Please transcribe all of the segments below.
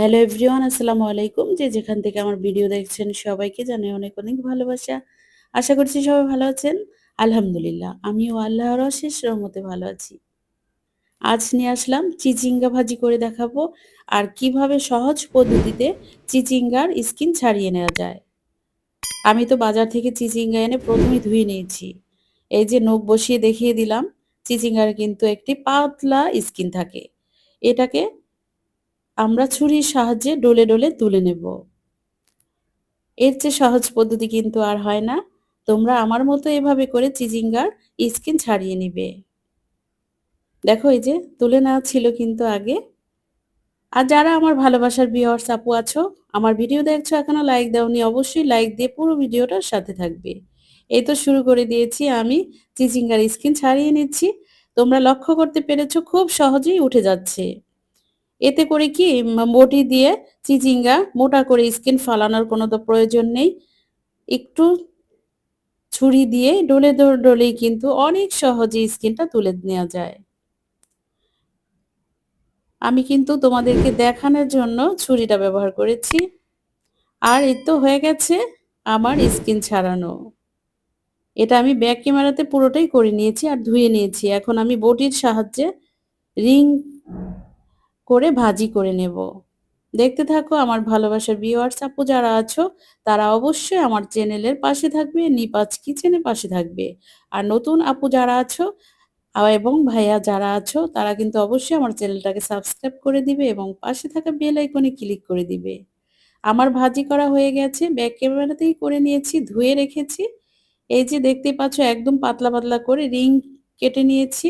Hello everyone, আসসালামু আলাইকুম। যে যেখান থেকে আমার ভিডিও দেখছেন সবাইকে জানাই অনেক অনেক ভালোবাসা। আশা করছি সবাই ভালো আছেন। আলহামদুলিল্লাহ আমিও আল্লাহর অশেষ রহমতে ভালো আছি। আজ নিয়ে আসলাম চিচিঙ্গা ভাজি করে দেখাবো আর কিভাবে সহজ পদ্ধতিতে চিচিঙ্গার স্কিন ছাড়িয়ে নেওয়া যায়। আমি তো বাজার থেকে চিচিঙ্গা এনে প্রথমেই ধুয়ে নিয়েছি। এই যে নখ বসিয়ে দেখিয়ে দিলাম, চিচিঙ্গার কিন্তু একটি পাতলা স্কিন থাকে। এটাকে আমরা ছুরির সাহায্যে ডলে ডলে তুলে নেব। এর চেয়ে সহজ পদ্ধতি কিন্তু আর হয় না। তোমরা আমার মতো এভাবে করে চিচিঙ্গার স্কিন ছাড়িয়ে নিবে। দেখো এই যে তুলে নেওয়া ছিল কিন্তু আগে। আর যারা আমার ভালোবাসার ভিউয়ার্স আপু আছো, আমার ভিডিও দেখছো এখনো লাইক দাওনি, অবশ্যই লাইক দিয়ে পুরো ভিডিওটার সাথে থাকবে। এই তো শুরু করে দিয়েছি আমি চিচিঙ্গার স্কিন ছাড়িয়ে নিচ্ছি। তোমরা লক্ষ্য করতে পেরেছো খুব সহজেই উঠে যাচ্ছে। এতে করে কি বটি দিয়ে চিচিঙ্গা মোটা করে স্কিন ফালানোর কোনো তো প্রয়োজন নেই। একটু ছুরি দিয়ে ডলে ডলেই কিন্তু অনেক সহজে স্কিনটা তুলে নেওয়া যায়। আমি কিন্তু তোমাদেরকে দেখানোর জন্য ছুরিটা ব্যবহার করেছি। আর এই তো হয়ে গেছে আমার স্কিন ছাড়ানো। এটা আমি ব্যাক ক্যামেরাতে পুরোটাই করে নিয়েছি আর ধুয়ে নিয়েছি। এখন আমি বটির সাহায্যে রিং করে ভাজি করে নেব। দেখতে থাকো আমার ভালোবাসার ভিউয়ার্স আপু যারা আছো, তারা অবশ্যই আমার চ্যানেলের পাশে থাকবে, নিপাজ কিচেনের পাশে থাকবে। আর নতুন আপু যারা আছো এবং ভাইয়া যারা আছো, তারা কিন্তু অবশ্যই আমার চ্যানেলটাকে সাবস্ক্রাইব করে দিবে এবং পাশে থাকা বেল আইকনে ক্লিক করে দিবে। আমার ভাজি করা হয়ে গেছে, ব্যাক ক্যামেরাতেই করে নিয়েছি, ধুয়ে রেখেছি। এই যে দেখতেই পাচ্ছ একদম পাতলা পাতলা করে রিং কেটে নিয়েছি।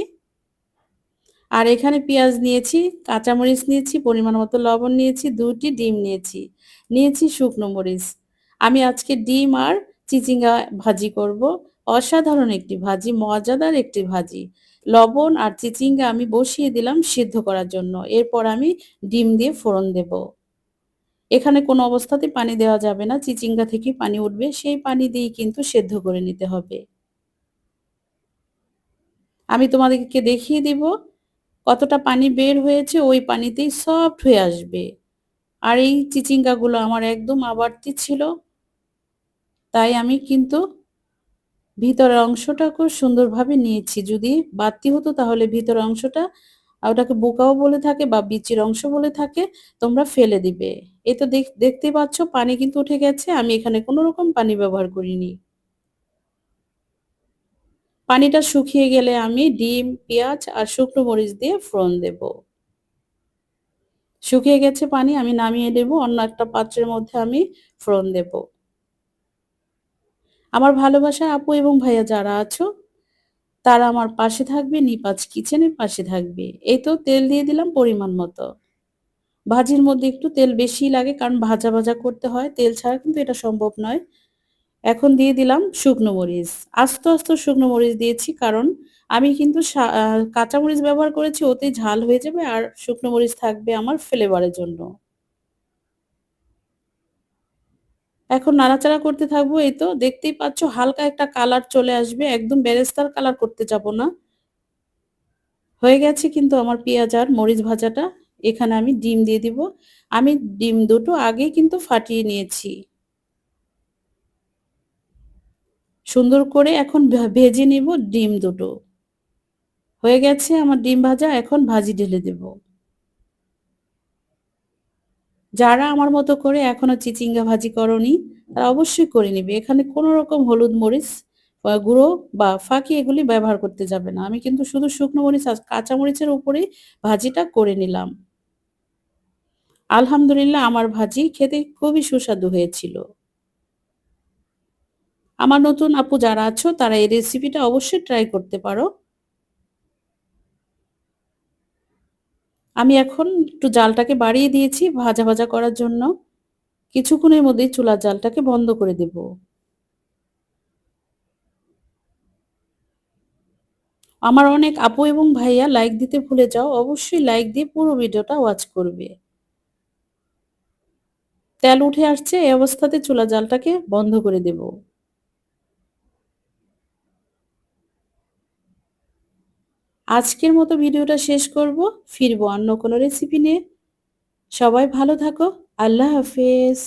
আর এখানে পেঁয়াজ নিয়েছি, কাঁচামরিচ নিয়েছি, পরিমাণ মতো লবণ নিয়েছি, 2টি ডিম নিয়েছি, নিয়েছি শুকনো মরিচ। আমি আজকে ডিম আর চিচিঙ্গা ভাজি করব। অসাধারণ একটি ভাজি, মজাদার একটি ভাজি। লবণ আর চিচিঙ্গা আমি বসিয়ে দিলাম সিদ্ধ করার জন্য। এরপর আমি ডিম দিয়ে ফোড়ন দেব। এখানে কোনো অবস্থাতেই পানি দেওয়া যাবে না, চিচিঙ্গা থেকে পানি উঠবে, সেই পানি দিয়েই কিন্তু সেদ্ধ করে নিতে হবে। আমি তোমাদেরকে দেখিয়ে দিব কতটা পানি বের হয়েছে, ওই পানিতেই সফট হয়ে আসবে। আর এই চিচিঙ্গাগুলো আমার একদম আবাড়তি ছিল, তাই আমি কিন্তু ভিতরের অংশটা খুব সুন্দরভাবে নিয়েছি। যদি বাড়তি হতো তাহলে ভিতরের অংশটা, ওটাকে বোকাও বলে থাকে বা বিচির অংশ বলে থাকে, তোমরা ফেলে দিবে। এই তো দেখতেই পাচ্ছ পানি কিন্তু উঠে গেছে, আমি এখানে কোনো রকম পানি ব্যবহার করিনি। পানিটা শুকিয়ে গেলে আমি ডিম, পেঁয়াজ আর শুকনো মরিচ দিয়ে ফোড়ন দেব। শুকিয়ে গেছে পানি, আমি নামিয়ে নেব। অন্য একটা পাত্রের মধ্যে আমি ফোড়ন দেব। আমার ভালোবাসার আপু এবং ভাইয়া যারা আছো, তারা আমার পাশে থাকবে, নিপাজ কিচেনের পাশে থাকবে। এই তো তেল দিয়ে দিলাম পরিমাণ মতো। ভাজির মধ্যে একটু তেল বেশি লাগে, কারণ ভাজা ভাজা করতে হয়, তেল ছাড়া কিন্তু এটা সম্ভব নয়। এখন দিয়ে দিলাম শুকনো মরিচ। আস্তে আস্তে শুকনো মরিচ দিয়েছি, কারণ আমি কিন্তু কাঁচা মরিচ ব্যবহার করেছি, ওতে ঝাল হয়ে যাবে আর শুকনো মরিচ থাকবে আমার ফ্লেভারের জন্য। এখন নাড়াচাড়া করতে থাকবো। এই তো দেখতেই পাচ্ছ হালকা একটা কালার চলে আসবে, একদম বেরেস্তার কালার করতে যাব না। হয়ে গেছে কিন্তু আমার পেঁয়াজ আর মরিচ ভাজাটা। এখানে আমি ডিম দিয়ে দিব। আমি ডিম দুটো আগেই কিন্তু ফাটিয়ে নিয়েছি। সুন্দর করে এখন ভেজে নিব ডিম দুটো। হয়ে গেছে আমার ডিম ভাজা, এখন ভাজি ঢেলে দেব। যারা আমার মতো করে এখনো চিচিঙ্গা ভাজি করনি, তারা অবশ্যই করে নিবে। এখানে কোনো রকম হলুদ মরিচ গুঁড়ো বা ফাঁকি এগুলি ব্যবহার করতে যাবে না। আমি কিন্তু শুধু শুকনো মরিচ আর কাঁচা মরিচের উপরেই ভাজিটা করে নিলাম। আলহামদুলিল্লাহ আমার ভাজি খেতে খুবই সুস্বাদু হয়েছিল। আমার নতুন আপু যারা আছো, তারা এই রেসিপিটা অবশ্যই ট্রাই করতে পারো। আমি এখন একটু জালটাকে বাড়িয়ে দিয়েছি ভাজা ভাজা করার জন্য। কিছুক্ষণের মধ্যেই চুলার জালটাকে বন্ধ করে দেব। আমার অনেক আপু এবং ভাইয়া লাইক দিতে ভুলে যাও, অবশ্যই লাইক দিয়ে পুরো ভিডিওটা ওয়াচ করবে। তেল উঠে আসছে, এই অবস্থাতে চুলা জালটাকে বন্ধ করে দেব। আজকের মতো ভিডিওটা শেষ করব, ফিরবো অন্য কোনো রেসিপি নিয়ে। সবাই ভালো থাকো। আল্লাহ হাফেজ।